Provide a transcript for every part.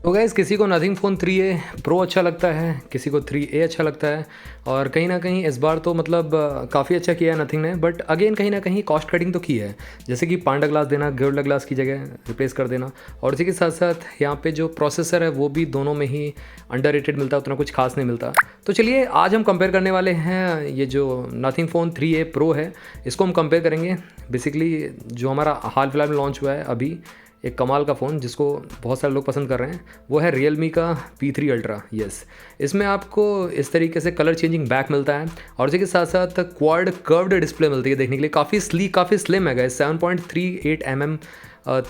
तो गाइज़ किसी को नथिंग फ़ोन 3A प्रो अच्छा लगता है, किसी को 3A अच्छा लगता है और कहीं ना कहीं इस बार तो मतलब काफ़ी अच्छा किया है नथिंग ने। बट अगेन कहीं ना कहीं कॉस्ट कटिंग तो की है, जैसे कि पांडा ग्लास देना, गोरिल्ला ग्लास की जगह रिप्लेस कर देना। और इसी के साथ साथ यहाँ पे जो प्रोसेसर है वो भी दोनों में ही अंडररेटेड मिलता है, उतना कुछ खास नहीं मिलता। तो चलिए आज हम कंपेयर करने वाले हैं ये जो नथिंग फ़ोन 3A प्रो है, इसको हम कंपेयर करेंगे। बेसिकली जो हमारा हाल फिलहाल में लॉन्च हुआ है अभी एक कमाल का फ़ोन जिसको बहुत सारे लोग पसंद कर रहे हैं, वो है Realme का P3 Ultra। यस, इसमें आपको इस तरीके से कलर चेंजिंग बैक मिलता है और इसी के साथ साथ क्वाड कर्व्ड डिस्प्ले मिलती है देखने के लिए। काफ़ी स्लीक, काफ़ी स्लिम है गाइस। 7.38 mm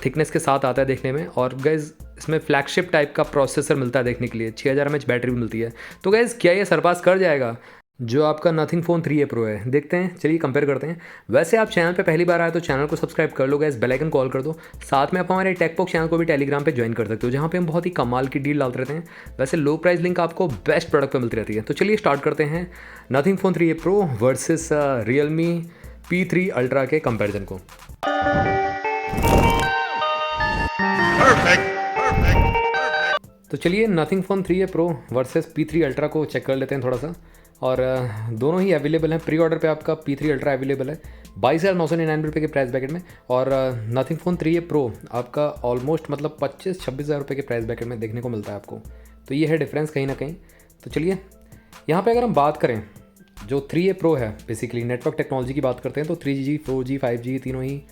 थिकनेस के साथ आता है देखने में। और गाइस इसमें फ्लैगशिप टाइप का प्रोसेसर मिलता है देखने के लिए, 6000 mAh बैटरी भी मिलती है। तो गाइस क्या ये सरपास कर जाएगा जो आपका नथिंग फ़ोन 3A प्रो है? देखते हैं, चलिए कंपेयर करते हैं। वैसे आप चैनल पे पहली बार आए तो चैनल को सब्सक्राइब कर लो गाइस, बेल आइकन कॉल कर दो। साथ में आप हमारे टेकपॉक चैनल को भी टेलीग्राम पे ज्वाइन कर सकते हो, जहाँ पे हम बहुत ही कमाल की डील डालते रहते हैं। वैसे लो प्राइस लिंक आपको बेस्ट प्रोडक्ट पे मिलती रहती है। तो चलिए स्टार्ट करते हैं nothing phone 3A pro versus Realme P3 Ultra के कंपेरिजन को। तो चलिए nothing phone 3A pro versus P3 Ultra को चेक कर लेते हैं थोड़ा सा। और दोनों ही अवेलेबल हैं, प्री ऑर्डर पे आपका P3 Ultra अवेलेबल है 22,999 के प्राइस ब्रैकेट में। और नथिंग फ़ोन 3A प्रो आपका ऑलमोस्ट मतलब 25-26 हज़ार रुपये के प्राइस ब्रैकेट में देखने को मिलता है आपको। तो ये है डिफरेंस कहीं ना कहीं। तो चलिए यहाँ पे अगर हम बात करें जो 3A प्रो है, बेसिकली नेटवर्क टेक्नोलॉजी की बात करते हैं तो 3G 4G 5G तीनों ही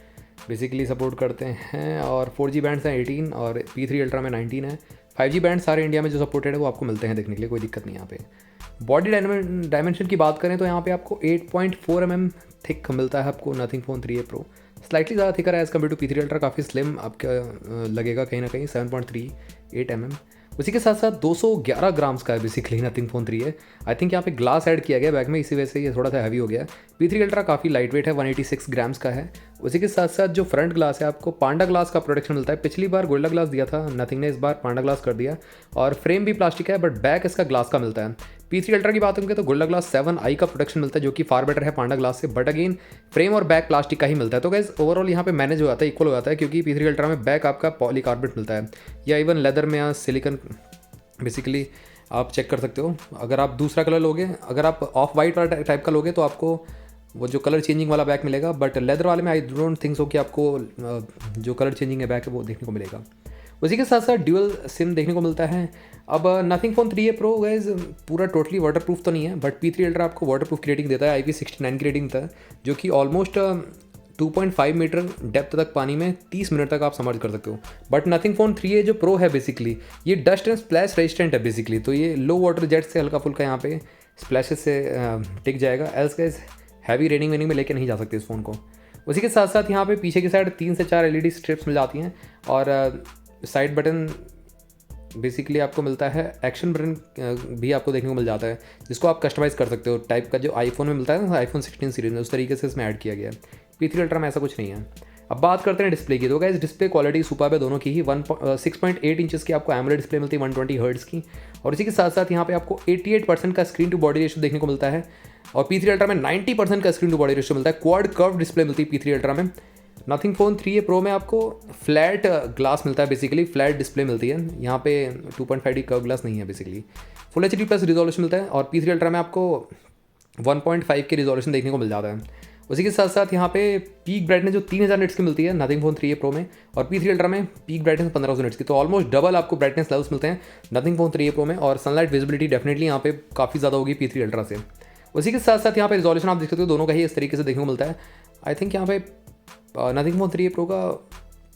बेसिकली सपोर्ट करते हैं। और 4G बैंड्स हैं 18 और P3 Ultra में 19 है। 5G बैंड सारे इंडिया में जो सपोर्टेड है वो आपको मिलते हैं देखने के लिए, कोई दिक्कत नहीं यहाँ पे। बॉडी डायमेंशन की बात करें तो यहाँ पे आपको 8.4 mm थिक मिलता है आपको nothing phone 3A pro. Slightly ज़्यादा थिकर है as compare to P3 Ultra, काफ़ी स्लिम आपका लगेगा कहीं ना कहीं 7.38 mm। उसी के साथ साथ 211 ग्राम्स का है बेसिकली नथिंग फ़ोन 3A। आई थिंक यहाँ पे ग्लास ऐड किया गया बैग में, इसी वजह से ये थोड़ा सा हैवी हो गया है। P3 Ultra काफ़ी लाइट वेट है, 186 ग्राम्स का है। उसी के साथ साथ जो फ्रंट ग्लास है आपको पांडा ग्लास का प्रोटेक्शन मिलता है। पिछली बार गोरिल्ला ग्लास दिया था नथिंग ने, इस बार पांडा ग्लास कर दिया। और फ्रेम भी प्लास्टिक है बट बैक इसका ग्लास का मिलता है। P3 Ultra की बात करेंगे तो गोरिल्ला ग्लास 7i का प्रोटेक्शन मिलता है जो कि फार बेटर है पांडा ग्लास से, बट अगेन फ्रेम और बैक प्लास्टिक का ही मिलता है। तो गाइस ओवरऑल यहाँ पे मैनेज हो जाता है, इक्वल हो जाता है, क्योंकि P3 Ultra में बैक आपका पॉलीकार्बोनेट मिलता है या इवन लेदर में या सिलिकन बेसिकली आप चेक कर सकते हो। अगर आप दूसरा कलर लोगे, अगर आप ऑफ वाइट वाला टाइप का लोगे तो आपको वो जो कलर चेंजिंग वाला बैक मिलेगा, बट लेदर वाले में आई डोंट थिंक सो कि आपको जो कलर चेंजिंग है बैक है वो देखने को मिलेगा। उसी के साथ साथ ड्यूअल सिम देखने को मिलता है। अब nothing phone 3A pro guys पूरा टोटली वाटर प्रूफ तो नहीं है, बट P3 Ultra आपको वाटर प्रूफ की रेटिंग देता है, IP69 की रेटिंग देता है, जो कि ऑलमोस्ट 2.5 मीटर डेप्थ तक पानी में 30 मिनट तक आप समर्ज कर सकते हो। बट नथिंग फ़ोन 3A जो प्रो है बेसिकली ये डस्ट एंड स्प्लैश रेजिस्टेंट है बेसिकली, तो ये लो वाटर जेट से हल्का फुल्का यहाँ पे स्प्लैशेस से टिक जाएगा। एल्स गाइज हैवी रेनिंग वेनिंग में लेके नहीं जा सकते इस फ़ोन को। उसी के साथ साथ यहाँ पे पीछे की साइड 3 से 4 LED स्ट्रिप्स मिल जाती हैं और साइड बटन बेसिकली आपको मिलता है। एक्शन बटन भी आपको देखने को मिल जाता है जिसको आप कस्टमाइज़ कर सकते हो, टाइप का जो आईफोन में मिलता है ना, iPhone 16 सीरीज में, उस तरीके से इसमें ऐड किया गया है। P3 Ultra में ऐसा कुछ नहीं है। अब बात करते हैं डिस्प्ले की, तो गाइस डिस्प्ले क्वालिटी सुपर्ब है दोनों की ही। 6.8 इंचेस की आपको AMOLED डिस्प्ले मिलती है 120 हर्ट्ज़ की। और इसी के साथ साथ यहाँ पे आपको 88% का स्क्रीन टू बॉडी रेशियो देखने को मिलता है और P3 Ultra में 90% का स्क्रीन टू बॉडी रेशियो मिलता है। क्वाड कर्व डिस्प्ले मिलती है P3 Ultra में। नथिंग फ़ोन 3A प्रो में आपको फ्लैट ग्लास मिलता है, बेसिकली फ्लैट डिस्प्ले मिलती है। यहाँ पे 2.5D कर्व ग्लास नहीं है, basically full HD plus resolution मिलता है। और P3 Ultra में आपको 1.5 के रिजोल्यूशन देखने को मिल जाता है। उसी के साथ साथ यहाँ पे पीक ब्राइटनेस जो 3000 निट्स की मिलती है नथिंग फ़ोन 3A प्रो में, और P3 Ultra में पीक ब्राइटनेस 1500 निट्स की, तो ऑलमोस्ट डबल आपको ब्राइटनेस लेवल्स मिलते हैं नथिंग फ़ोन 3A प्रो में। और सनलाइट विजिबिलिटी डेफिनेटली यहाँ पे काफ़ी ज़्यादा होगी P3 Ultra से। उसी के साथ साथ यहाँ पे रिजोल्यूशन आप देख सकते हो दोनों का ही इस तरीके से देखने को मिलता है। आई थिंक यहाँ पे नथिंग फ़ोन 3A प्रो का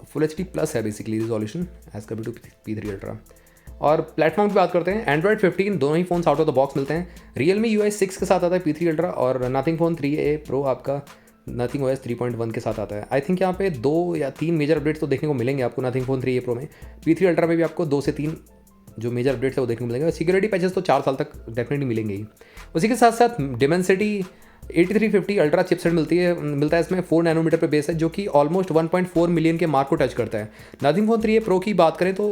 फुल HD प्लस है basically resolution as compared to P3 Ultra। और प्लेटफॉर्म की बात करते हैं, एंड्रॉइड 15 दोनों ही phones out of the box मिलते हैं। Realme UI 6 के साथ आता है P3 Ultra और नथिंग फ़ोन 3A प्रो आपका नथिंग OS 3.1 के साथ आता है। आई थिंक यहाँ पे 2 या 3 मेजर अपडेट्स तो देखने को मिलेंगे आपको नथिंग फ़ोन 3A प्रो में। P3 Ultra में भी आपको 2 से 3 जो मेजर अपडेट्स है वो देखने को मिलेंगे। सिक्योरिटी पैचेस तो 4 साल तक डेफिनेटली मिलेंगे ही। उसी के साथ साथ Dimensity 8350 अल्ट्रा चिपसेट मिलता है इसमें 4 नैनोमीटर पे बेस है, जो कि ऑलमोस्ट 1.4 मिलियन के मार्क को टच करता है। नथिंग फ़ोन 3A प्रो की बात करें तो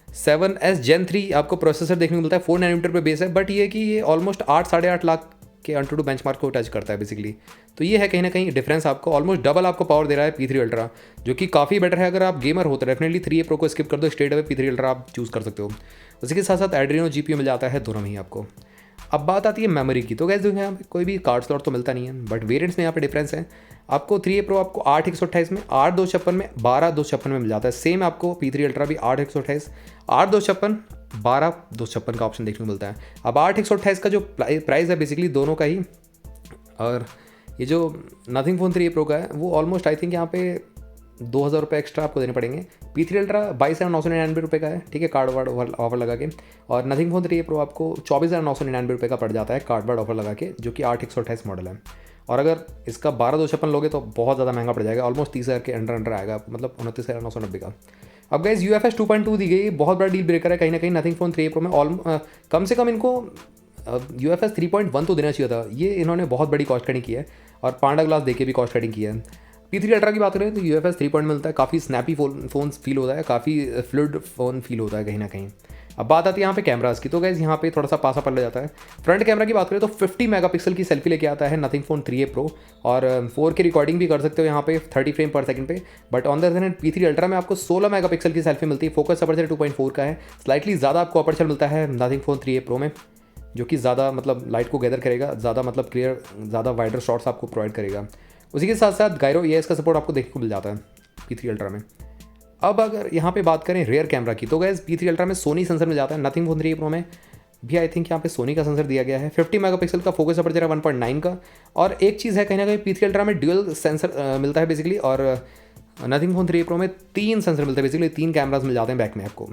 7S Gen 3 आपको प्रोसेसर देखने को मिलता है, 4 नैनोमीटर पे बेस है, बट ये कि ये ऑलमोस्ट 8 साढ़े 8 लाख के AnTuTu बेंचमार्क को टच करता है बेसिकली। तो ये है कहीं ना कहीं डिफरेंस, आपको ऑलमोस्ट डबल आपको पावर दे रहा है P3 अल्ट्रा, जो कि काफ़ी बेटर है। अगर आप गेमर हो तो डेफिनेटली 3A Pro को स्किप कर दो, स्ट्रेट अवे P3 अल्ट्रा आप चूज़ कर सकते हो। उसी के साथ साथ एड्रीनो GPU मिल जाता है दोनों में ही आपको। अब बात आती है मेमोरी की, तो गैस यहाँ पे कोई भी कार्ड स्लॉट तो मिलता नहीं है, बट वेरिएंट्स में यहाँ पे डिफरेंस है। आपको 3A Pro आपको 8/128 में, 8/256 में, 12/256 में मिल जाता है। सेम आपको P3 अल्ट्रा भी 8/128, 8/256, 12/256 का ऑप्शन देखने को मिलता है। अब 8/128 का जो प्राइस है बेसिकली दोनों का ही, और ये जो नथिंग फोन 3A Pro का है वो ऑलमोस्ट आई थिंक यहाँ पे 2,000 रुपये एक्स्ट्रा आपको देने पड़ेंगे। P3 अल्ट्रा 22,999 रुपये का है, ठीक है, कार्ड वार्ड ऑफर लगा के। और नथिंग फोन 3A Pro आपको 24,999 रुपये का पड़ जाता है कार्ड वार्ड ऑफर लगा के, जो कि 8/128 मॉडल है। और अगर इसका 12/256 लोगे तो बहुत ज़्यादा महंगा पड़ जाएगा, ऑलमोस्ट 30,000 के अंडर आएगा, मतलब 29,990 का। अब गाइस UFS 2.2 दी गई, बहुत बड़ा डील ब्रेकर है कहीं ना कहीं नथिंग फोन 3A Pro में। कम से कम इनको UFS 3.1 तो देना चाहिए था, ये इन्होंने बहुत बड़ी कॉस्ट कटिंग की है, और पांडा ग्लास देके भी कॉस्ट कटिंग की है। P3 अल्ट्रा की बात करें तो UFS 3 मिलता है, काफ़ी स्नैपी फ़ोन फील होता है, काफ़ी फ्लूइड फ़ोन फील होता है कहीं ना कहीं। अब बात आती है यहाँ पे कैमरास की, तो गाइस यहाँ पे थोड़ा सा पासा पड़ जाता है। फ्रंट कैमरा की बात करें तो 50 मेगापिक्सल की सेल्फी लेके आता है नथिंग फोन 3A Pro, और 4K रिकॉर्डिंग भी कर सकते हो यहाँ पे 30 फ्रेम पर सेकंड पे। But on the other hand P3 ultra में आपको 16 मेगापिक्सल की सेल्फी मिलती है, फोकस अपर्चर 2.4 का है, स्लाइटली ज़्यादा आपको अपर्चर मिलता है नथिंग फोन 3A Pro में, जो कि ज़्यादा मतलब लाइट को गैदर करेगा, ज़्यादा मतलब क्लियर, ज़्यादा वाइडर शॉट्स आपको प्रोवाइड करेगा। उसी के साथ साथ गायरो EIS का सपोर्ट आपको देखने को मिल जाता है P3 अल्ट्रा में। अब अगर यहाँ पे बात करें रेयर कैमरा की, तो गैस P3 अल्ट्रा में सोनी सेंसर मिल जाता है, नथिंग फोन 3A Pro में भी आई थिंक यहाँ पे सोनी का सेंसर दिया गया है। 50 मेगापिक्सल का फोकस अपर्चर है 1.9 का। और एक चीज़ है कहीं ना कहीं P3 अल्ट्रा में ड्यूअल सेंसर मिलता है बेसिकली, और नथिंग फोन 3A Pro में 3 सेंसर मिलते हैं बेसिकली, 3 कैमराज मिल जाते हैं बैक में आपको।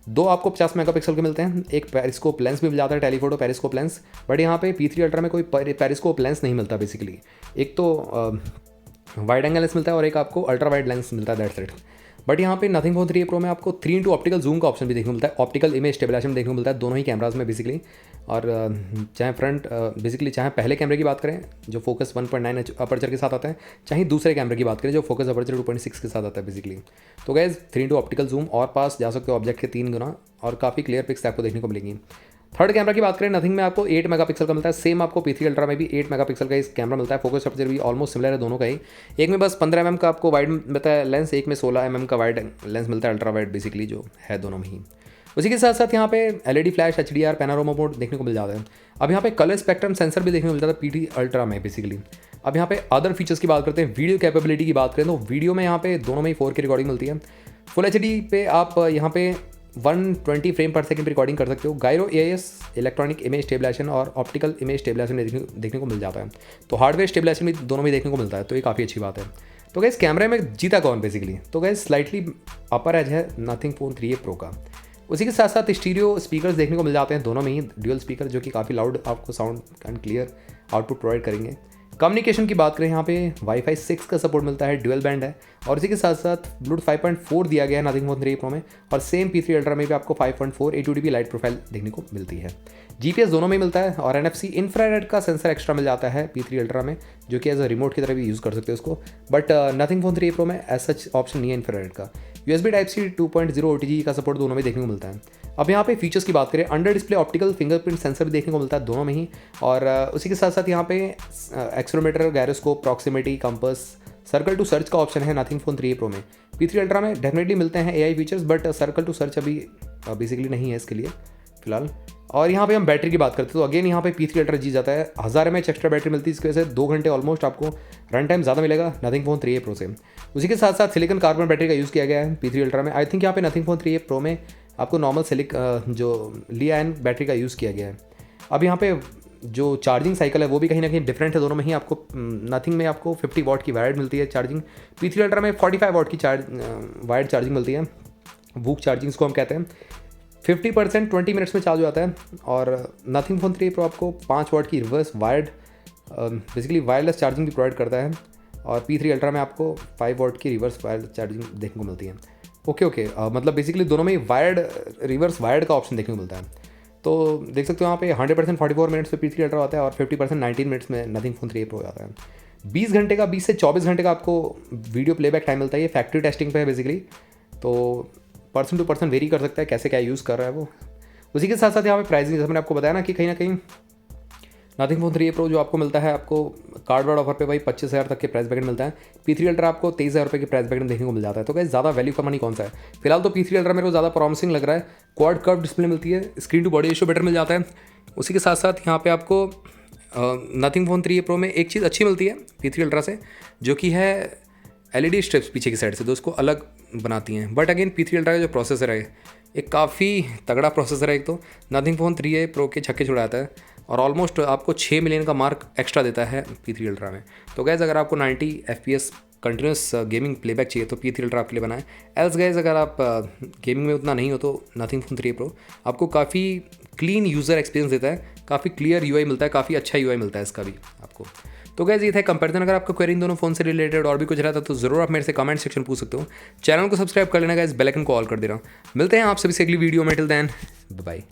2 आपको 50 मेगापिक्सल के मिलते हैं, एक पेरिस्कोप लेंस भी मिल जाता है, टेलीफोटो पेरिस्कोप लेंस। बट यहाँ पे P3 अल्ट्रा में कोई पेरिस्कोप लेंस नहीं मिलता बेसिकली, एक तो वाइड एंगल लेंस मिलता है और एक आपको अल्ट्रा वाइड लेंस मिलता है, दैट्स इट। बट यहाँ पे नथिंग फोन 3A Pro में आपको 3x ऑप्टिकल जूम का ऑप्शन भी देखने को मिलता है, ऑप्टिकल इमेज स्टेबलाइजेशन देखने को मिलता है दोनों ही कैमराज में बेसिकली। और चाहे फ्रंट बेसिकली चाहे पहले कैमरे की बात करें जो फोकस 1.9 अपर्चर के साथ आता है, चाहे दूसरे कैमरे की बात करें जो फोकस अपर्चर 2.6 के साथ आता है बेसिकली। तो गैस 3x ऑप्टिकल जूम और पास जा सकते हो ऑब्जेक्ट के 3 गुना, और काफ़ी क्लियर पिक्स आपको देखने को मिलेंगी। थर्ड कैमरा की बात करें नथिंग में आपको 8 मेगापिक्सल का मिलता है, सेम आपको P3 अल्ट्रा में भी 8 मेगापिक्सल का इस कैमरा मिलता है। फोकस अपर्चर भी ऑलमोस्ट सिमिलर है दोनों का ही, एक में बस 15 mm का आपको वाइड मिलता है लेंस, एक में 16 mm का वाइड लेंस मिलता है अल्ट्रा वाइड बेसिकली, जो है दोनों में ही। उसी के साथ साथ यहाँ पे LED flash, HDR, panorama mode देखने को मिल जाता है। अब यहाँ पे कलर स्पेक्ट्रम सेंसर भी देखने को मिल जाता है P3 अल्ट्रा में बेसिकली। अब यहाँ पे अदर फीचर्स की बात करते हैं, वीडियो कैपेबिलिटी की बात करें तो वीडियो में यहाँ पे दोनों में ही 4K रिकॉर्डिंग मिलती है। फुल HD पे आप यहाँ पे 120 फ्रेम पर सेकंड पर रिकॉर्डिंग कर सकते हो। Gyro EIS electronic image stabilization और ऑप्टिकल इमेज स्टेबलाइजेशन देखने को मिल जाता है, तो हार्डवेयर स्टेबलाइजेशन भी दोनों में देखने को मिलता है, तो ये काफ़ी अच्छी बात है। तो गैस कैमरे में जीता कौन बेसिकली, तो गैस स्लाइटली अपर एज है नथिंग फोन 3A Pro का। उसी के साथ साथ स्टीरियो स्पीकर्स देखने को मिल जाते हैं दोनों में ही, ड्यूअल स्पीकर जो कि काफ़ी लाउड आपको sound and clear output provide करेंगे। कम्युनिकेशन की बात करें यहाँ पे Wi-Fi 6 का सपोर्ट मिलता है, ड्यूअल बैंड है, और इसी के साथ साथ ब्लूटूथ 5.4 दिया गया है नथिंग फोन 3A Pro में, और सेम P3 अल्ट्रा में भी आपको 5.4 A2DP लाइट प्रोफाइल देखने को मिलती है। GPS दोनों में मिलता है, और NFC इंफ्रारेड का सेंसर एक्स्ट्रा मिल जाता है P3 अल्ट्रा में, जो कि एज अ रिमोट की तरह भी यूज़ कर सकते हो उसको। But nothing phone 3A Pro में एज सच ऑप्शन नहीं है इंफ्रारेड का। USB Type-C 2.0 OTG का सपोर्ट दोनों में देखने को मिलता है। अब यहाँ पे फीचर्स की बात करें, under display optical fingerprint sensor भी देखने को मिलता है दोनों में ही, और उसी के साथ साथ यहाँ पे accelerometer, gyroscope, proximity, compass, circle to search का ऑप्शन है नथिंग फोन 3A Pro में। P3 अल्ट्रा में डेफिनेटली मिलते हैं AI features, but circle to search अभी बेसिकली नहीं है इसके लिए फिलहाल। और यहाँ पे हम बैटरी की बात करते हैं तो अगेन यहाँ पे P3 अल्ट्रा जी जाता है, 1000 mAh एक्स्ट्रा बैटरी मिलती है, इसकी वजह से 2 घंटे ऑलमोस्ट आपको रन टाइम ज़्यादा मिलेगा नथिंग फोन 3A Pro से। उसी के साथ साथ सिलिकॉन कार्बन बैटरी का यूज़ किया गया है P3 अल्ट्रा में। आई थिंक यहाँ पे नथिंग फोन 3A Pro में आपको नॉर्मल जो लिथियम बैटरी का यूज़ किया गया है। अब यहाँ पे जो चार्जिंग साइकिल है वो भी कहीं ना कहीं डिफरेंट है दोनों में ही। आपको नथिंग में आपको 50 वाट की वायर्ड मिलती है चार्जिंग, P3 अल्ट्रा में 45 वाट की वायर्ड चार्जिंग मिलती है, वूक चार्जिंग को हम कहते हैं। 50% 20 मिनट्स में चार्ज हो जाता है। और नथिंग फोन 3A Pro आपको 5 वाट की reverse wired basically wireless charging भी प्रोवाइड करता है, और P3 अल्ट्रा में आपको 5 वाट की रिवर्स वायर्ड चार्जिंग देखने को मिलती है। ओके मतलब बेसिकली दोनों में ही वायर्ड रिवर्स वायर्ड का ऑप्शन देखने को मिलता है। तो देख सकते हो यहाँ पे 100% 44 मिनट्स पे P3 अल्ट्रा आता है, और 50% 19 मिनट्स में नथिंग फोन 3A Pro आता है। 20 घंटे का 20 से 24 घंटे का आपको वीडियो प्लेबैक टाइम मिलता है, ये फैक्ट्री टेस्टिंग पे है बेसिकली, तो पर्सन टू पर्सन वेरी कर सकता है कैसे क्या यूज़ कर रहा है वो। उसी के साथ साथ यहाँ पे प्राइसिंग, जैसे मैंने आपको बताया ना कि कहीं ना कहीं नथिंग फ़ोन 3A Pro जो आपको मिलता है, आपको कार्ड वार्ड ऑफर पे भाई 25,000 तक के प्राइस ब्रैकेट मिलता है। P3 अल्ट्रा आपको 23,000 रुपये के प्राइस ब्रैकेट देखने को मिल जाता है। तो गाइस ज़्यादा वैल्यू का मनी कौन सा है? फिलहाल तो P3 अल्ट्रा मेरे को ज़्यादा प्रॉमिसिंग लग रहा है। क्वाड कर्व डिस्प्ले मिलती है, screen to body ratio better मिल जाता है। उसी के साथ साथ यहाँ पे आपको नथिंग फ़ोन 3A Pro में एक चीज़ अच्छी मिलती है P3 अल्ट्रा से, जो कि है LED स्ट्रिप्स पीछे की साइड से, तो उसको अलग बनाती हैं। बट अगेन P3 अल्ट्रा का जो प्रोसेसर है, एक काफ़ी तगड़ा प्रोसेसर है। एक तो नथिंग फ़ोन 3A Pro के छक्के छुड़ाता है और ऑलमोस्ट आपको 6 मिलियन का मार्क एक्स्ट्रा देता है P3 अल्ट्रा में। तो गैज़ अगर आपको 90 FPS कंटिन्यूस गेमिंग प्लेबैक चाहिए तो P3 अल्ट्रा आपके लिए बनाए। एल्स गैज़ अगर आप गेमिंग में उतना नहीं हो तो नथिंग फ़ोन 3A Pro आपको काफ़ी क्लीन यूज़र एक्सपीरियंस देता है, काफ़ी क्लियर UI मिलता है, काफ़ी अच्छा UI मिलता है इसका भी आपको। तो गैस ये था कंपैरिजन। अगर आपका क्वेरी इन दोनों फ़ोन से रिलेटेड और भी कुछ रहता तो ज़रूर आप मेरे से कमेंट सेक्शन पूछ सकते हो। चैनल को सब्सक्राइब कर लेना गाइस, बेल आइकन को ऑल कर देना। मिलते हैं आप सभी से अगली वीडियो में। Till then bye.